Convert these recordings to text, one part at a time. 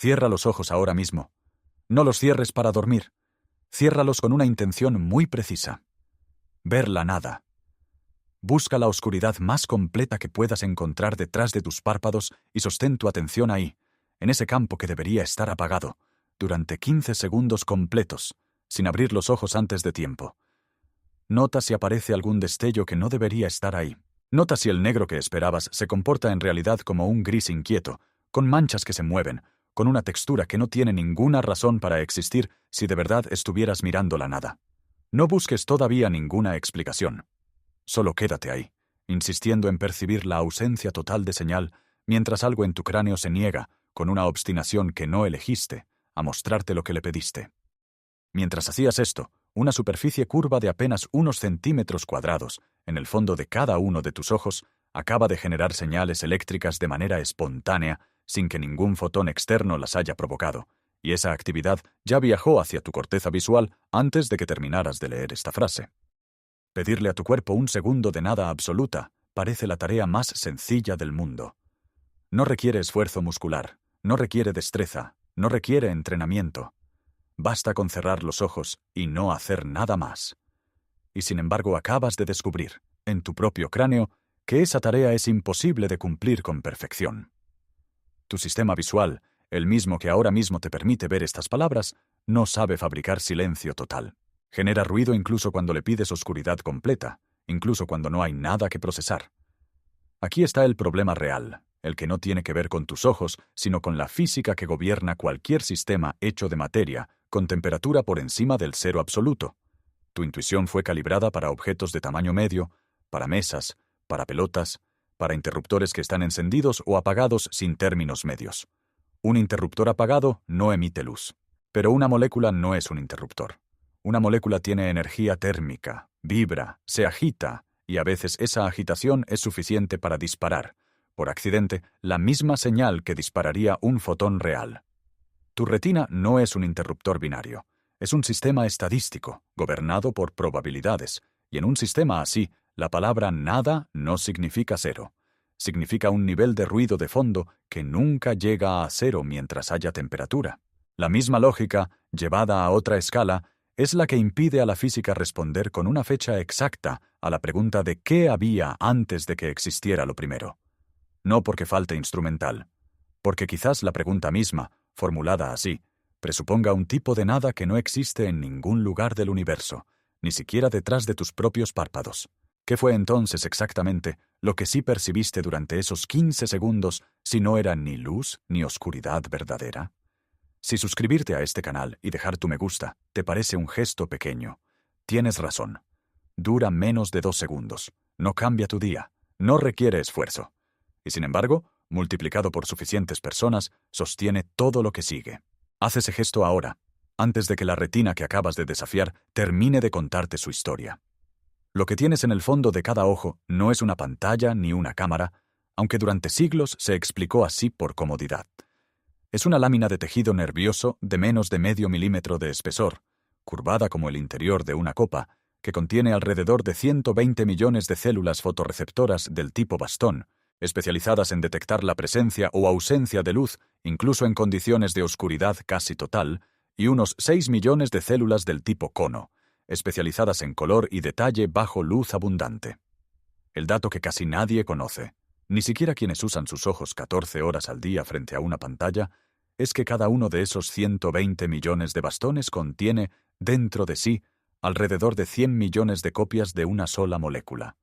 Cierra los ojos ahora mismo. No los cierres para dormir. Ciérralos con una intención muy precisa. Ver la nada. Busca la oscuridad más completa que puedas encontrar detrás de tus párpados y sostén tu atención ahí, en ese campo que debería estar apagado, durante 15 segundos completos, sin abrir los ojos antes de tiempo. Nota si aparece algún destello que no debería estar ahí. Nota si el negro que esperabas se comporta en realidad como un gris inquieto, con manchas que se mueven, con una textura que no tiene ninguna razón para existir si de verdad estuvieras mirando la nada. No busques todavía ninguna explicación. Solo quédate ahí, insistiendo en percibir la ausencia total de señal, mientras algo en tu cráneo se niega, con una obstinación que no elegiste, a mostrarte lo que le pediste. Mientras hacías esto, una superficie curva de apenas unos centímetros cuadrados, en el fondo de cada uno de tus ojos, acaba de generar señales eléctricas de manera espontánea, sin que ningún fotón externo las haya provocado, y esa actividad ya viajó hacia tu corteza visual antes de que terminaras de leer esta frase. Pedirle a tu cuerpo un segundo de nada absoluta parece la tarea más sencilla del mundo. No requiere esfuerzo muscular, no requiere destreza, no requiere entrenamiento. Basta con cerrar los ojos y no hacer nada más. Y sin embargo acabas de descubrir, en tu propio cráneo, que esa tarea es imposible de cumplir con perfección. Tu sistema visual, el mismo que ahora mismo te permite ver estas palabras, no sabe fabricar silencio total. Genera ruido incluso cuando le pides oscuridad completa, incluso cuando no hay nada que procesar. Aquí está el problema real, el que no tiene que ver con tus ojos, sino con la física que gobierna cualquier sistema hecho de materia, con temperatura por encima del cero absoluto. Tu intuición fue calibrada para objetos de tamaño medio, para mesas, para pelotas, para interruptores que están encendidos o apagados sin términos medios. Un interruptor apagado no emite luz, pero una molécula no es un interruptor. Una molécula tiene energía térmica, vibra, se agita, y a veces esa agitación es suficiente para disparar, por accidente, la misma señal que dispararía un fotón real. Tu retina no es un interruptor binario, es un sistema estadístico, gobernado por probabilidades, y en un sistema así, la palabra nada no significa cero. Significa un nivel de ruido de fondo que nunca llega a cero mientras haya temperatura. La misma lógica, llevada a otra escala, es la que impide a la física responder con una fecha exacta a la pregunta de qué había antes de que existiera lo primero. No porque falte instrumental, porque quizás la pregunta misma, formulada así, presuponga un tipo de nada que no existe en ningún lugar del universo, ni siquiera detrás de tus propios párpados. ¿Qué fue entonces exactamente lo que sí percibiste durante esos 15 segundos si no era ni luz ni oscuridad verdadera? Si suscribirte a este canal y dejar tu me gusta te parece un gesto pequeño, tienes razón. Dura menos de 2 segundos, no cambia tu día, no requiere esfuerzo. Y sin embargo, multiplicado por suficientes personas, sostiene todo lo que sigue. Haz ese gesto ahora, antes de que la retina que acabas de desafiar termine de contarte su historia. Lo que tienes en el fondo de cada ojo no es una pantalla ni una cámara, aunque durante siglos se explicó así por comodidad. Es una lámina de tejido nervioso de menos de medio milímetro de espesor, curvada como el interior de una copa, que contiene alrededor de 120 millones de células fotorreceptoras del tipo bastón, especializadas en detectar la presencia o ausencia de luz, incluso en condiciones de oscuridad casi total, y unos 6 millones de células del tipo cono, especializadas en color y detalle bajo luz abundante. El dato que casi nadie conoce, ni siquiera quienes usan sus ojos 14 horas al día frente a una pantalla, es que cada uno de esos 120 millones de bastones contiene, dentro de sí, alrededor de 100 millones de copias de una sola molécula.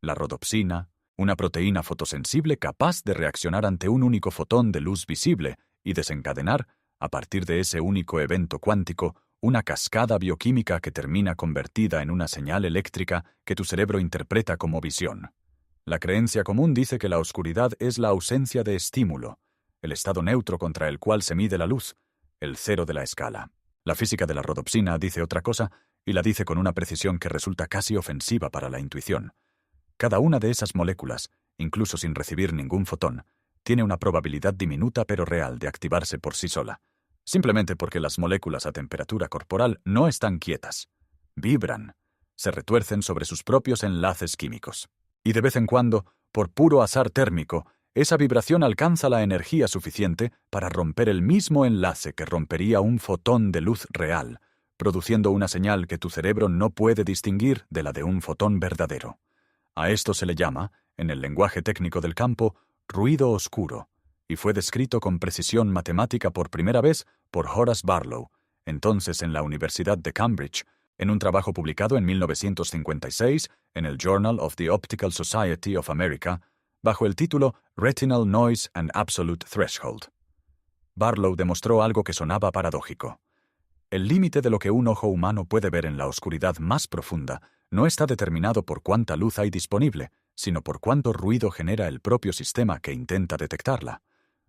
La rodopsina, una proteína fotosensible capaz de reaccionar ante un único fotón de luz visible y desencadenar, a partir de ese único evento cuántico, una cascada bioquímica que termina convertida en una señal eléctrica que tu cerebro interpreta como visión. La creencia común dice que la oscuridad es la ausencia de estímulo, el estado neutro contra el cual se mide la luz, el cero de la escala. La física de la rodopsina dice otra cosa, y la dice con una precisión que resulta casi ofensiva para la intuición. Cada una de esas moléculas, incluso sin recibir ningún fotón, tiene una probabilidad diminuta pero real de activarse por sí sola, simplemente porque las moléculas a temperatura corporal no están quietas. Vibran, se retuercen sobre sus propios enlaces químicos. Y de vez en cuando, por puro azar térmico, esa vibración alcanza la energía suficiente para romper el mismo enlace que rompería un fotón de luz real, produciendo una señal que tu cerebro no puede distinguir de la de un fotón verdadero. A esto se le llama, en el lenguaje técnico del campo, ruido oscuro, y fue descrito con precisión matemática por primera vez por Horace Barlow, entonces en la Universidad de Cambridge, en un trabajo publicado en 1956 en el Journal of the Optical Society of America, bajo el título Retinal Noise and Absolute Threshold. Barlow demostró algo que sonaba paradójico. El límite de lo que un ojo humano puede ver en la oscuridad más profunda no está determinado por cuánta luz hay disponible, sino por cuánto ruido genera el propio sistema que intenta detectarla.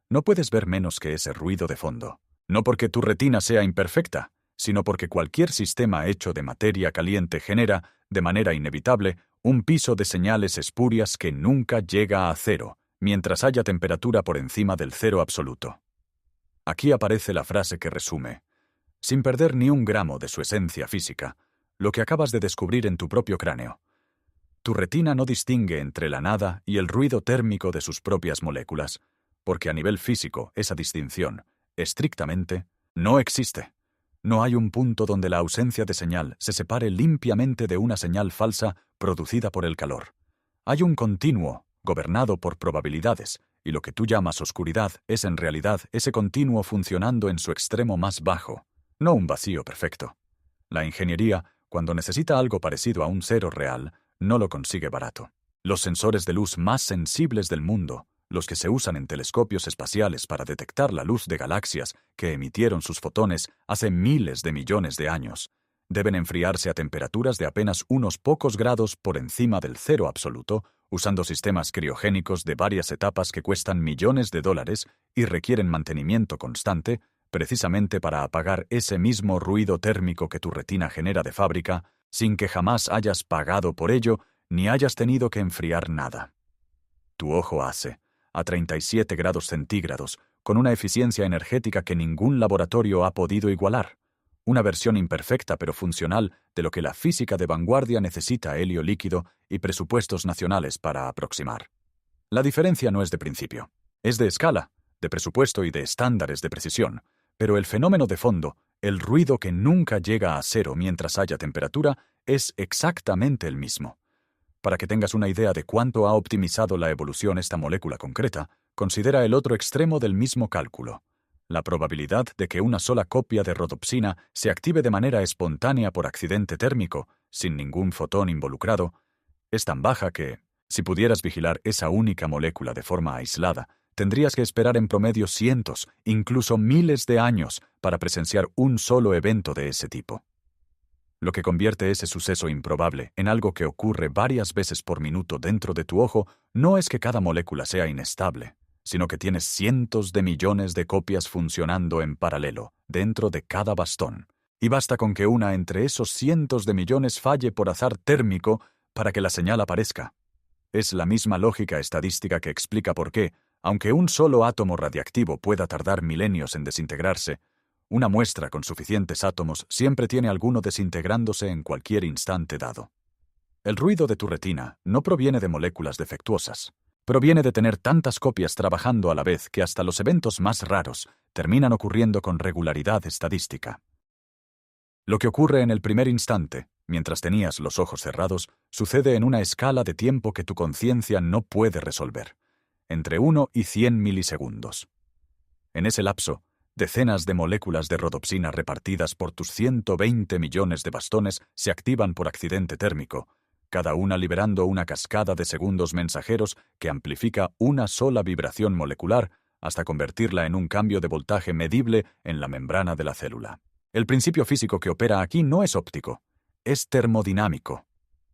No puedes ver menos que ese ruido de fondo. No porque tu retina sea imperfecta, sino porque cualquier sistema hecho de materia caliente genera, de manera inevitable, un piso de señales espurias que nunca llega a cero, mientras haya temperatura por encima del cero absoluto. Aquí aparece la frase que resume, sin perder ni un gramo de su esencia física, lo que acabas de descubrir en tu propio cráneo. Tu retina no distingue entre la nada y el ruido térmico de sus propias moléculas, porque a nivel físico esa distinción, estrictamente, no existe. No hay un punto donde la ausencia de señal se separe limpiamente de una señal falsa producida por el calor. Hay un continuo, gobernado por probabilidades, y lo que tú llamas oscuridad es en realidad ese continuo funcionando en su extremo más bajo, no un vacío perfecto. La ingeniería, cuando necesita algo parecido a un cero real, no lo consigue barato. Los sensores de luz más sensibles del mundo, los que se usan en telescopios espaciales para detectar la luz de galaxias que emitieron sus fotones hace miles de millones de años, deben enfriarse a temperaturas de apenas unos pocos grados por encima del cero absoluto, usando sistemas criogénicos de varias etapas que cuestan millones de dólares y requieren mantenimiento constante, precisamente para apagar ese mismo ruido térmico que tu retina genera de fábrica, sin que jamás hayas pagado por ello ni hayas tenido que enfriar nada. Tu ojo hace, a 37 grados centígrados, con una eficiencia energética que ningún laboratorio ha podido igualar, una versión imperfecta pero funcional de lo que la física de vanguardia necesita helio líquido y presupuestos nacionales para aproximar. La diferencia no es de principio, es de escala, de presupuesto y de estándares de precisión, pero el fenómeno de fondo, el ruido que nunca llega a cero mientras haya temperatura, es exactamente el mismo. Para que tengas una idea de cuánto ha optimizado la evolución esta molécula concreta, considera el otro extremo del mismo cálculo. La probabilidad de que una sola copia de rodopsina se active de manera espontánea por accidente térmico, sin ningún fotón involucrado, es tan baja que, si pudieras vigilar esa única molécula de forma aislada, tendrías que esperar en promedio cientos, incluso miles de años para presenciar un solo evento de ese tipo. Lo que convierte ese suceso improbable en algo que ocurre varias veces por minuto dentro de tu ojo no es que cada molécula sea inestable, sino que tienes cientos de millones de copias funcionando en paralelo dentro de cada bastón, y basta con que una entre esos cientos de millones falle por azar térmico para que la señal aparezca. Es la misma lógica estadística que explica por qué, aunque un solo átomo radiactivo pueda tardar milenios en desintegrarse, una muestra con suficientes átomos siempre tiene alguno desintegrándose en cualquier instante dado. El ruido de tu retina no proviene de moléculas defectuosas. Proviene de tener tantas copias trabajando a la vez que hasta los eventos más raros terminan ocurriendo con regularidad estadística. Lo que ocurre en el primer instante, mientras tenías los ojos cerrados, sucede en una escala de tiempo que tu conciencia no puede resolver, entre 1 y 100 milisegundos. En ese lapso, decenas de moléculas de rodopsina repartidas por tus 120 millones de bastones se activan por accidente térmico, cada una liberando una cascada de segundos mensajeros que amplifica una sola vibración molecular hasta convertirla en un cambio de voltaje medible en la membrana de la célula. El principio físico que opera aquí no es óptico, es termodinámico.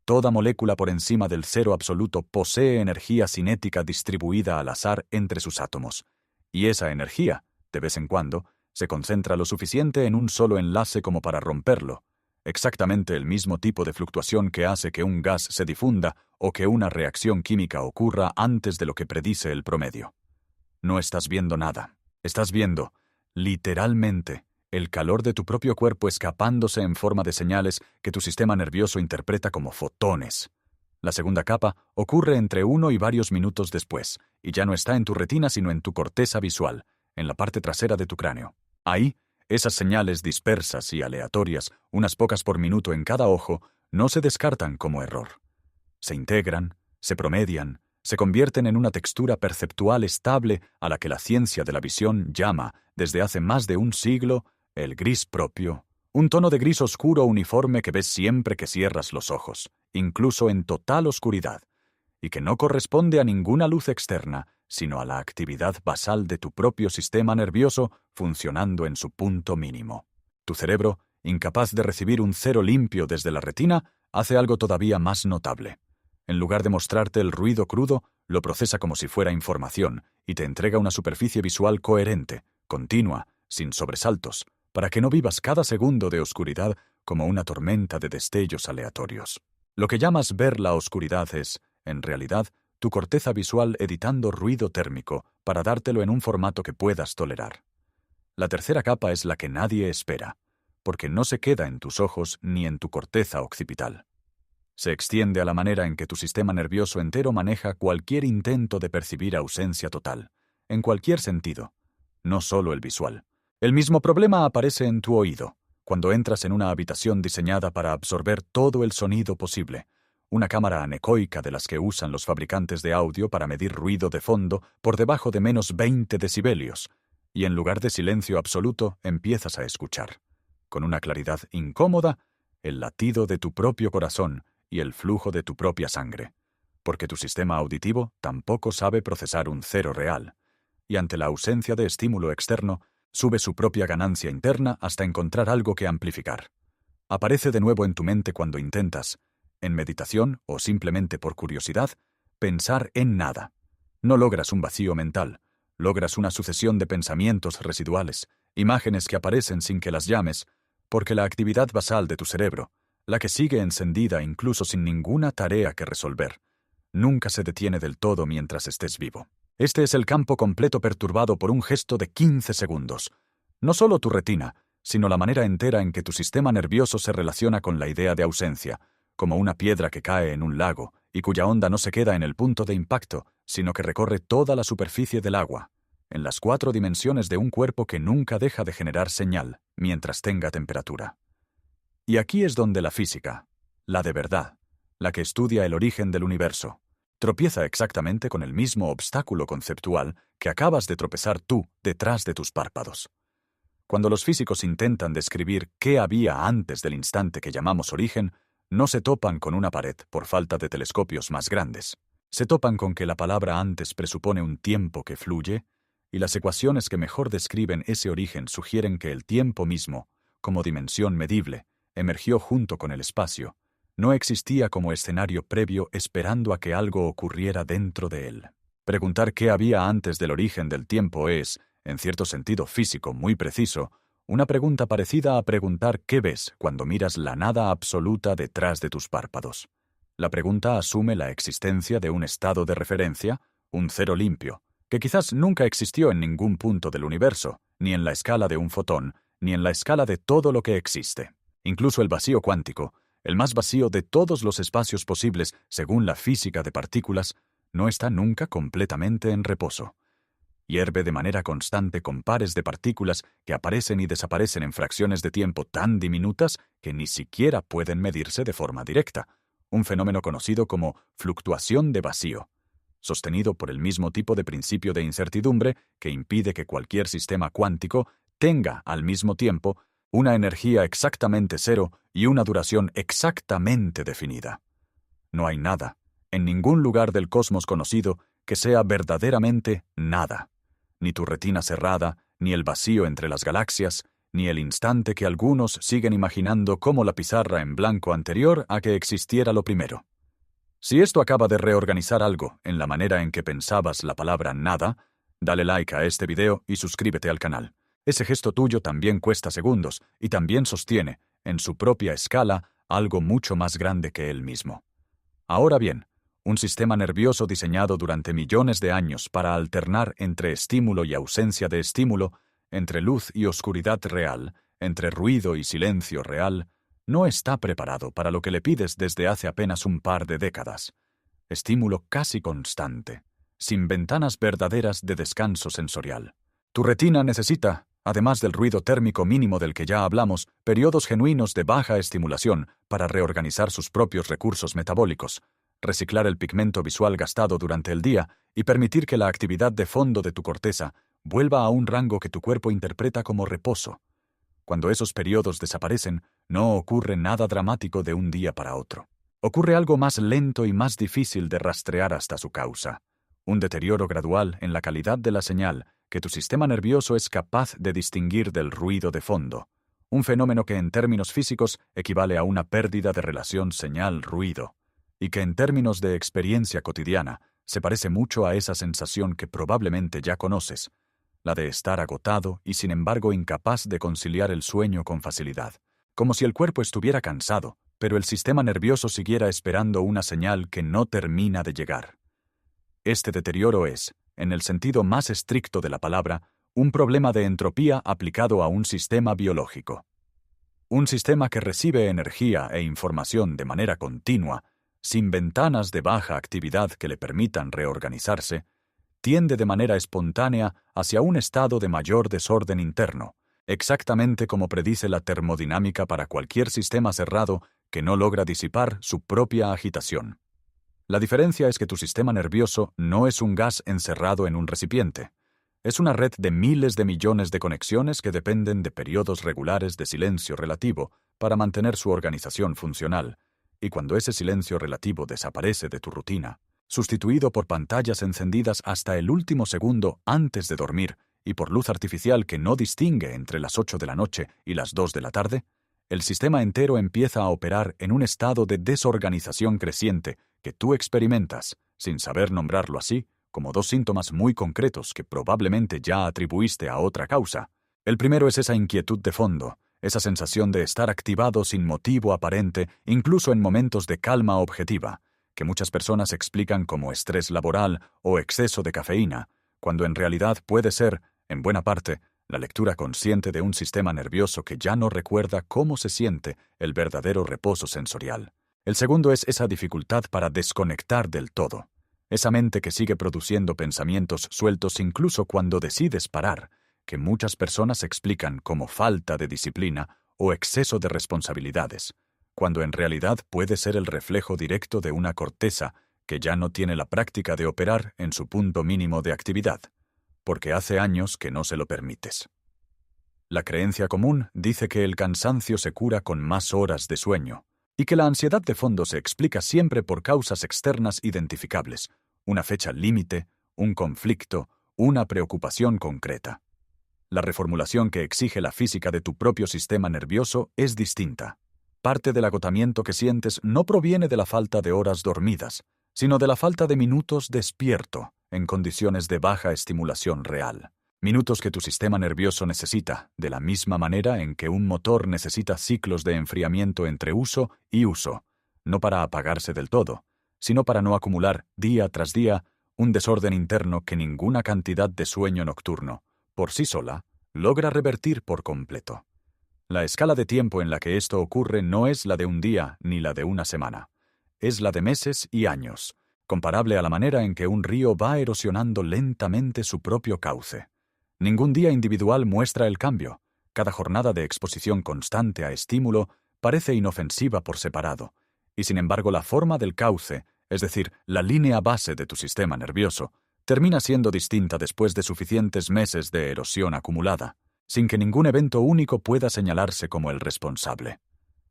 Toda molécula por encima del cero absoluto posee energía cinética distribuida al azar entre sus átomos, y esa energía, de vez en cuando, se concentra lo suficiente en un solo enlace como para romperlo, exactamente el mismo tipo de fluctuación que hace que un gas se difunda o que una reacción química ocurra antes de lo que predice el promedio. No estás viendo nada. Estás viendo, literalmente, el calor de tu propio cuerpo escapándose en forma de señales que tu sistema nervioso interpreta como fotones. La segunda capa ocurre entre 1 y varios minutos después, y ya no está en tu retina sino en tu corteza visual, en la parte trasera de tu cráneo. Ahí, esas señales dispersas y aleatorias, unas pocas por minuto en cada ojo, no se descartan como error. Se integran, se promedian, se convierten en una textura perceptual estable a la que la ciencia de la visión llama, desde hace más de un siglo, el gris propio, un tono de gris oscuro uniforme que ves siempre que cierras los ojos, incluso en total oscuridad, y que no corresponde a ninguna luz externa, sino a la actividad basal de tu propio sistema nervioso funcionando en su punto mínimo. Tu cerebro, incapaz de recibir un cero limpio desde la retina, hace algo todavía más notable. En lugar de mostrarte el ruido crudo, lo procesa como si fuera información y te entrega una superficie visual coherente, continua, sin sobresaltos, para que no vivas cada segundo de oscuridad como una tormenta de destellos aleatorios. Lo que llamas ver la oscuridad es, en realidad, tu corteza visual editando ruido térmico para dártelo en un formato que puedas tolerar. La tercera capa es la que nadie espera, porque no se queda en tus ojos ni en tu corteza occipital. Se extiende a la manera en que tu sistema nervioso entero maneja cualquier intento de percibir ausencia total, en cualquier sentido, no solo el visual. El mismo problema aparece en tu oído, cuando entras en una habitación diseñada para absorber todo el sonido posible, una cámara anecoica de las que usan los fabricantes de audio para medir ruido de fondo por debajo de menos 20 decibelios, y en lugar de silencio absoluto empiezas a escuchar, con una claridad incómoda, el latido de tu propio corazón y el flujo de tu propia sangre, porque tu sistema auditivo tampoco sabe procesar un cero real, y ante la ausencia de estímulo externo, sube su propia ganancia interna hasta encontrar algo que amplificar. Aparece de nuevo en tu mente cuando intentas, en meditación o simplemente por curiosidad, pensar en nada. No logras un vacío mental, logras una sucesión de pensamientos residuales, imágenes que aparecen sin que las llames, porque la actividad basal de tu cerebro, la que sigue encendida incluso sin ninguna tarea que resolver, nunca se detiene del todo mientras estés vivo. Este es el campo completo perturbado por un gesto de 15 segundos. No solo tu retina, sino la manera entera en que tu sistema nervioso se relaciona con la idea de ausencia, como una piedra que cae en un lago y cuya onda no se queda en el punto de impacto, sino que recorre toda la superficie del agua, en las 4 dimensiones de un cuerpo que nunca deja de generar señal mientras tenga temperatura. Y aquí es donde la física, la de verdad, la que estudia el origen del universo, tropieza exactamente con el mismo obstáculo conceptual que acabas de tropezar tú detrás de tus párpados. Cuando los físicos intentan describir qué había antes del instante que llamamos origen, no se topan con una pared por falta de telescopios más grandes. Se topan con que la palabra antes presupone un tiempo que fluye, y las ecuaciones que mejor describen ese origen sugieren que el tiempo mismo, como dimensión medible, emergió junto con el espacio, no existía como escenario previo esperando a que algo ocurriera dentro de él. Preguntar qué había antes del origen del tiempo es, en cierto sentido físico muy preciso, una pregunta parecida a preguntar qué ves cuando miras la nada absoluta detrás de tus párpados. La pregunta asume la existencia de un estado de referencia, un cero limpio, que quizás nunca existió en ningún punto del universo, ni en la escala de un fotón, ni en la escala de todo lo que existe. Incluso el vacío cuántico, el más vacío de todos los espacios posibles según la física de partículas, no está nunca completamente en reposo. Hierve de manera constante con pares de partículas que aparecen y desaparecen en fracciones de tiempo tan diminutas que ni siquiera pueden medirse de forma directa, un fenómeno conocido como fluctuación de vacío, sostenido por el mismo tipo de principio de incertidumbre que impide que cualquier sistema cuántico tenga al mismo tiempo una energía exactamente cero y una duración exactamente definida. No hay nada, en ningún lugar del cosmos conocido, que sea verdaderamente nada. Ni tu retina cerrada, ni el vacío entre las galaxias, ni el instante que algunos siguen imaginando como la pizarra en blanco anterior a que existiera lo primero. Si esto acaba de reorganizar algo en la manera en que pensabas la palabra nada, dale like a este video y suscríbete al canal. Ese gesto tuyo también cuesta segundos y también sostiene, en su propia escala, algo mucho más grande que él mismo. Ahora bien, un sistema nervioso diseñado durante millones de años para alternar entre estímulo y ausencia de estímulo, entre luz y oscuridad real, entre ruido y silencio real, no está preparado para lo que le pides desde hace apenas un par de décadas. Estímulo casi constante, sin ventanas verdaderas de descanso sensorial. Tu retina necesita, además del ruido térmico mínimo del que ya hablamos, periodos genuinos de baja estimulación para reorganizar sus propios recursos metabólicos, reciclar el pigmento visual gastado durante el día y permitir que la actividad de fondo de tu corteza vuelva a un rango que tu cuerpo interpreta como reposo. Cuando esos periodos desaparecen, no ocurre nada dramático de un día para otro. Ocurre algo más lento y más difícil de rastrear hasta su causa. Un deterioro gradual en la calidad de la señal que tu sistema nervioso es capaz de distinguir del ruido de fondo. Un fenómeno que en términos físicos equivale a una pérdida de relación señal-ruido, y que en términos de experiencia cotidiana se parece mucho a esa sensación que probablemente ya conoces, la de estar agotado y sin embargo incapaz de conciliar el sueño con facilidad, como si el cuerpo estuviera cansado, pero el sistema nervioso siguiera esperando una señal que no termina de llegar. Este deterioro es, en el sentido más estricto de la palabra, un problema de entropía aplicado a un sistema biológico. Un sistema que recibe energía e información de manera continua, sin ventanas de baja actividad que le permitan reorganizarse, tiende de manera espontánea hacia un estado de mayor desorden interno, exactamente como predice la termodinámica para cualquier sistema cerrado que no logra disipar su propia agitación. La diferencia es que tu sistema nervioso no es un gas encerrado en un recipiente. Es una red de miles de millones de conexiones que dependen de periodos regulares de silencio relativo para mantener su organización funcional, y cuando ese silencio relativo desaparece de tu rutina, sustituido por pantallas encendidas hasta el último segundo antes de dormir y por luz artificial que no distingue entre las 8 de la noche y las 2 de la tarde, el sistema entero empieza a operar en un estado de desorganización creciente que tú experimentas, sin saber nombrarlo así, como dos síntomas muy concretos que probablemente ya atribuiste a otra causa. El primero es esa inquietud de fondo, esa sensación de estar activado sin motivo aparente, incluso en momentos de calma objetiva, que muchas personas explican como estrés laboral o exceso de cafeína, cuando en realidad puede ser, en buena parte, la lectura consciente de un sistema nervioso que ya no recuerda cómo se siente el verdadero reposo sensorial. El segundo es esa dificultad para desconectar del todo, esa mente que sigue produciendo pensamientos sueltos incluso cuando decides parar, que muchas personas explican como falta de disciplina o exceso de responsabilidades, cuando en realidad puede ser el reflejo directo de una corteza que ya no tiene la práctica de operar en su punto mínimo de actividad, porque hace años que no se lo permites. La creencia común dice que el cansancio se cura con más horas de sueño, y que la ansiedad de fondo se explica siempre por causas externas identificables, una fecha límite, un conflicto, una preocupación concreta. La reformulación que exige la física de tu propio sistema nervioso es distinta. Parte del agotamiento que sientes no proviene de la falta de horas dormidas, sino de la falta de minutos despierto, en condiciones de baja estimulación real. Minutos que tu sistema nervioso necesita, de la misma manera en que un motor necesita ciclos de enfriamiento entre uso y uso, no para apagarse del todo, sino para no acumular, día tras día, un desorden interno que ninguna cantidad de sueño nocturno, por sí sola, logra revertir por completo. La escala de tiempo en la que esto ocurre no es la de un día ni la de una semana. Es la de meses y años, comparable a la manera en que un río va erosionando lentamente su propio cauce. Ningún día individual muestra el cambio. Cada jornada de exposición constante a estímulo parece inofensiva por separado, y sin embargo la forma del cauce, es decir, la línea base de tu sistema nervioso, termina siendo distinta después de suficientes meses de erosión acumulada, sin que ningún evento único pueda señalarse como el responsable.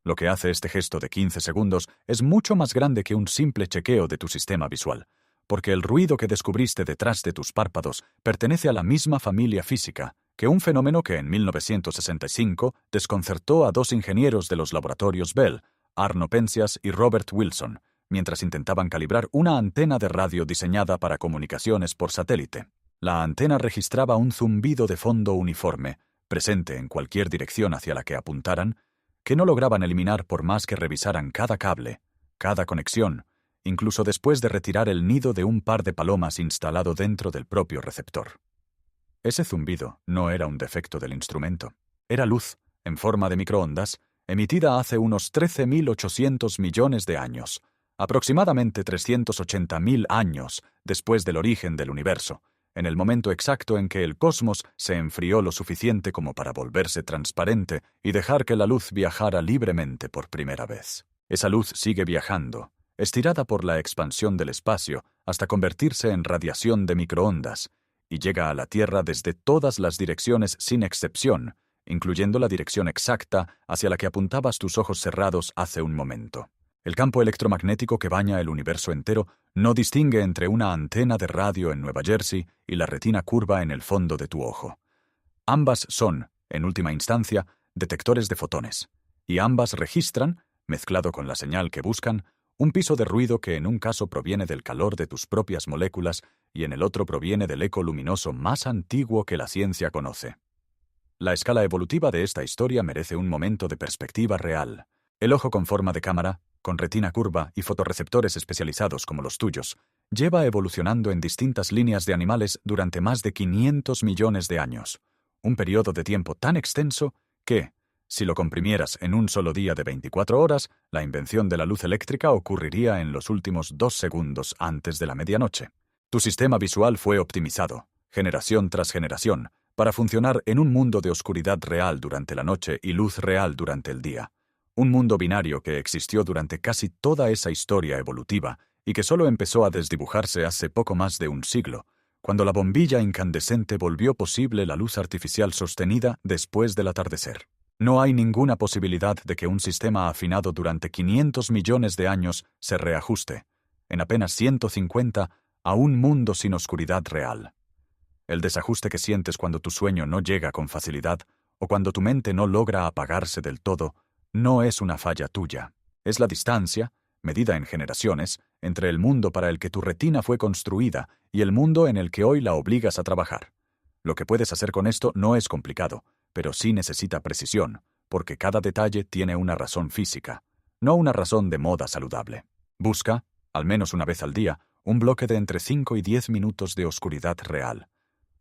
Lo que hace este gesto de 15 segundos es mucho más grande que un simple chequeo de tu sistema visual, porque el ruido que descubriste detrás de tus párpados pertenece a la misma familia física que un fenómeno que en 1965 desconcertó a dos ingenieros de los laboratorios Bell, Arno Penzias y Robert Wilson, mientras intentaban calibrar una antena de radio diseñada para comunicaciones por satélite. La antena registraba un zumbido de fondo uniforme, presente en cualquier dirección hacia la que apuntaran, que no lograban eliminar por más que revisaran cada cable, cada conexión, incluso después de retirar el nido de un par de palomas instalado dentro del propio receptor. Ese zumbido no era un defecto del instrumento. Era luz, en forma de microondas, emitida hace unos 13.800 millones de años, Aproximadamente 380.000 años después del origen del universo, en el momento exacto en que el cosmos se enfrió lo suficiente como para volverse transparente y dejar que la luz viajara libremente por primera vez. Esa luz sigue viajando, estirada por la expansión del espacio hasta convertirse en radiación de microondas, y llega a la Tierra desde todas las direcciones sin excepción, incluyendo la dirección exacta hacia la que apuntabas tus ojos cerrados hace un momento. El campo electromagnético que baña el universo entero no distingue entre una antena de radio en Nueva Jersey y la retina curva en el fondo de tu ojo. Ambas son, en última instancia, detectores de fotones, y ambas registran, mezclado con la señal que buscan, un piso de ruido que en un caso proviene del calor de tus propias moléculas y en el otro proviene del eco luminoso más antiguo que la ciencia conoce. La escala evolutiva de esta historia merece un momento de perspectiva real. El ojo con forma de cámara, con retina curva y fotorreceptores especializados como los tuyos, lleva evolucionando en distintas líneas de animales durante más de 500 millones de años, un periodo de tiempo tan extenso que, si lo comprimieras en un solo día de 24 horas, la invención de la luz eléctrica ocurriría en los últimos 2 segundos antes de la medianoche. Tu sistema visual fue optimizado, generación tras generación, para funcionar en un mundo de oscuridad real durante la noche y luz real durante el día. Un mundo binario que existió durante casi toda esa historia evolutiva y que solo empezó a desdibujarse hace poco más de un siglo, cuando la bombilla incandescente volvió posible la luz artificial sostenida después del atardecer. No hay ninguna posibilidad de que un sistema afinado durante 500 millones de años se reajuste, en apenas 150, a un mundo sin oscuridad real. El desajuste que sientes cuando tu sueño no llega con facilidad o cuando tu mente no logra apagarse del todo, no es una falla tuya. Es la distancia, medida en generaciones, entre el mundo para el que tu retina fue construida y el mundo en el que hoy la obligas a trabajar. Lo que puedes hacer con esto no es complicado, pero sí necesita precisión, porque cada detalle tiene una razón física, no una razón de moda saludable. Busca, al menos una vez al día, un bloque de entre 5 y 10 minutos de oscuridad real.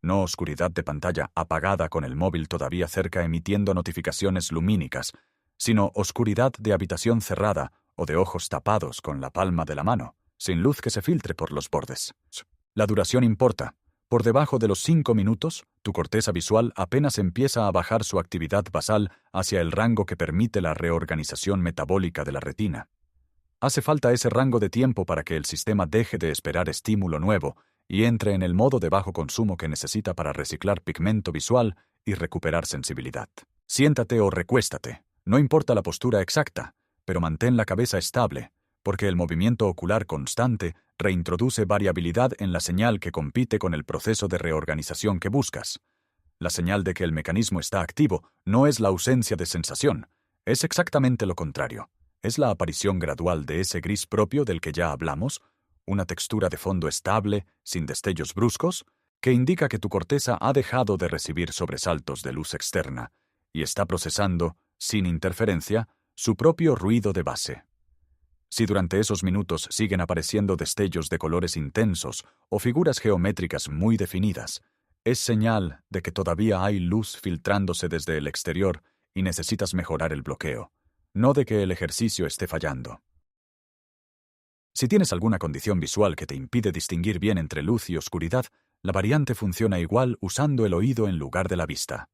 No oscuridad de pantalla apagada con el móvil todavía cerca emitiendo notificaciones lumínicas, sino oscuridad de habitación cerrada o de ojos tapados con la palma de la mano, sin luz que se filtre por los bordes. La duración importa. Por debajo de los 5 minutos, tu corteza visual apenas empieza a bajar su actividad basal hacia el rango que permite la reorganización metabólica de la retina. Hace falta ese rango de tiempo para que el sistema deje de esperar estímulo nuevo y entre en el modo de bajo consumo que necesita para reciclar pigmento visual y recuperar sensibilidad. Siéntate o recuéstate, no importa la postura exacta, pero mantén la cabeza estable, porque el movimiento ocular constante reintroduce variabilidad en la señal que compite con el proceso de reorganización que buscas. La señal de que el mecanismo está activo no es la ausencia de sensación, es exactamente lo contrario. Es la aparición gradual de ese gris propio del que ya hablamos, una textura de fondo estable, sin destellos bruscos, que indica que tu corteza ha dejado de recibir sobresaltos de luz externa y está procesando, sin interferencia, su propio ruido de base. Si durante esos minutos siguen apareciendo destellos de colores intensos o figuras geométricas muy definidas, es señal de que todavía hay luz filtrándose desde el exterior y necesitas mejorar el bloqueo, no de que el ejercicio esté fallando. Si tienes alguna condición visual que te impide distinguir bien entre luz y oscuridad, la variante funciona igual usando el oído en lugar de la vista.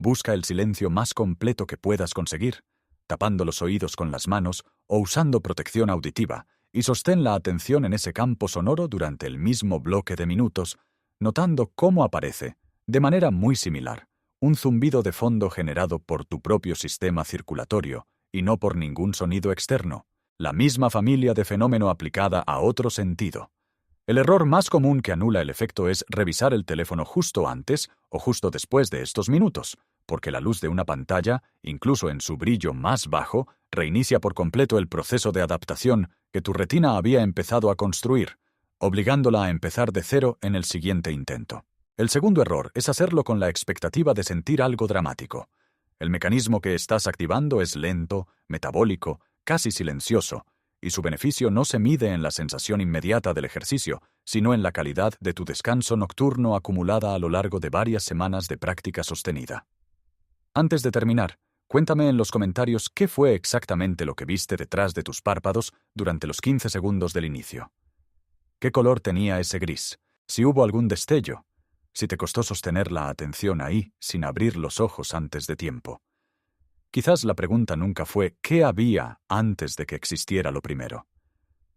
Busca el silencio más completo que puedas conseguir, tapando los oídos con las manos o usando protección auditiva, y sostén la atención en ese campo sonoro durante el mismo bloque de minutos, notando cómo aparece, de manera muy similar, un zumbido de fondo generado por tu propio sistema circulatorio y no por ningún sonido externo, la misma familia de fenómeno aplicada a otro sentido. El error más común que anula el efecto es revisar el teléfono justo antes o justo después de estos minutos, porque la luz de una pantalla, incluso en su brillo más bajo, reinicia por completo el proceso de adaptación que tu retina había empezado a construir, obligándola a empezar de cero en el siguiente intento. El segundo error es hacerlo con la expectativa de sentir algo dramático. El mecanismo que estás activando es lento, metabólico, casi silencioso, y su beneficio no se mide en la sensación inmediata del ejercicio, sino en la calidad de tu descanso nocturno acumulada a lo largo de varias semanas de práctica sostenida. Antes de terminar, Cuéntame en los comentarios qué fue exactamente lo que viste detrás de tus párpados durante los 15 segundos del inicio. ¿Qué color tenía ese gris? Si hubo algún destello. Si te costó sostener la atención ahí, sin abrir los ojos antes de tiempo. Quizás la pregunta nunca fue ¿qué había antes de que existiera lo primero?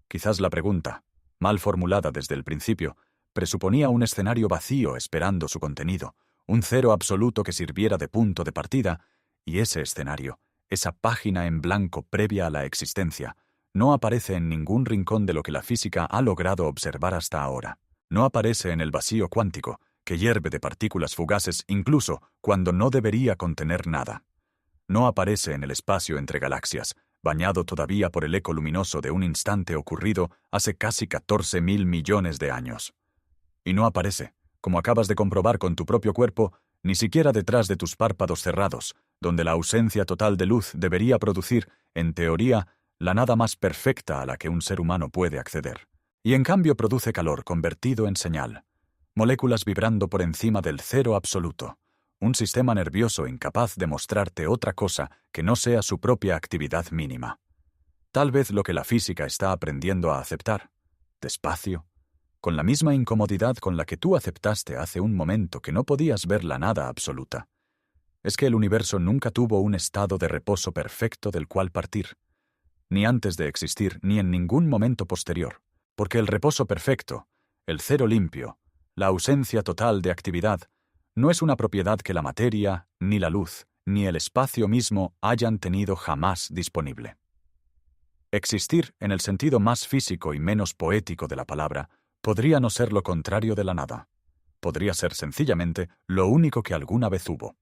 Quizás la pregunta, mal formulada desde el principio, presuponía un escenario vacío esperando su contenido, un cero absoluto que sirviera de punto de partida, y ese escenario, esa página en blanco previa a la existencia, no aparece en ningún rincón de lo que la física ha logrado observar hasta ahora. No aparece en el vacío cuántico, que hierve de partículas fugaces incluso cuando no debería contener nada. No aparece en el espacio entre galaxias, bañado todavía por el eco luminoso de un instante ocurrido hace casi 14.000 millones de años. Y no aparece, como acabas de comprobar con tu propio cuerpo, ni siquiera detrás de tus párpados cerrados, donde la ausencia total de luz debería producir, en teoría, la nada más perfecta a la que un ser humano puede acceder. Y en cambio produce calor convertido en señal, moléculas vibrando por encima del cero absoluto, un sistema nervioso incapaz de mostrarte otra cosa que no sea su propia actividad mínima. Tal vez lo que la física está aprendiendo a aceptar, despacio, con la misma incomodidad con la que tú aceptaste hace un momento que no podías ver la nada absoluta, es que el universo nunca tuvo un estado de reposo perfecto del cual partir, ni antes de existir ni en ningún momento posterior, porque el reposo perfecto, el cero limpio, la ausencia total de actividad, no es una propiedad que la materia, ni la luz, ni el espacio mismo hayan tenido jamás disponible. Existir, en el sentido más físico y menos poético de la palabra, podría no ser lo contrario de la nada. Podría ser sencillamente lo único que alguna vez hubo.